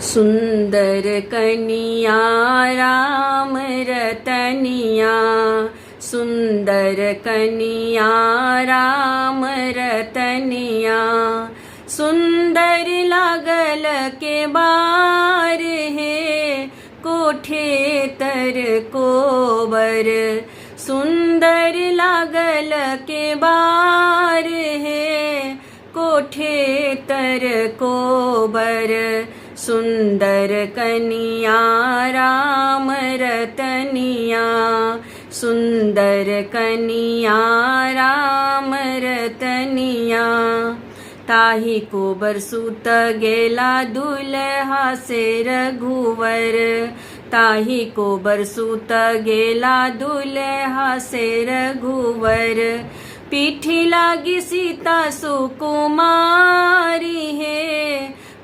सुंदर कनिया राम रतनिया, सुंदर कनिया राम रतनिया। सुंदर लागल के बार है कोठे तर कोबर, सुंदर लागल के बार है कोठे तर कोबर। सुंदर कनिया राम रतनिया, सुंदर कनिया राम रतनिया। ताही कोबर सूत गेला दुल्हा से रघुवर, ताही कोबर सूत गेला दुल्हा से रघुवर। पीठी लागी सीता सुकुमारी है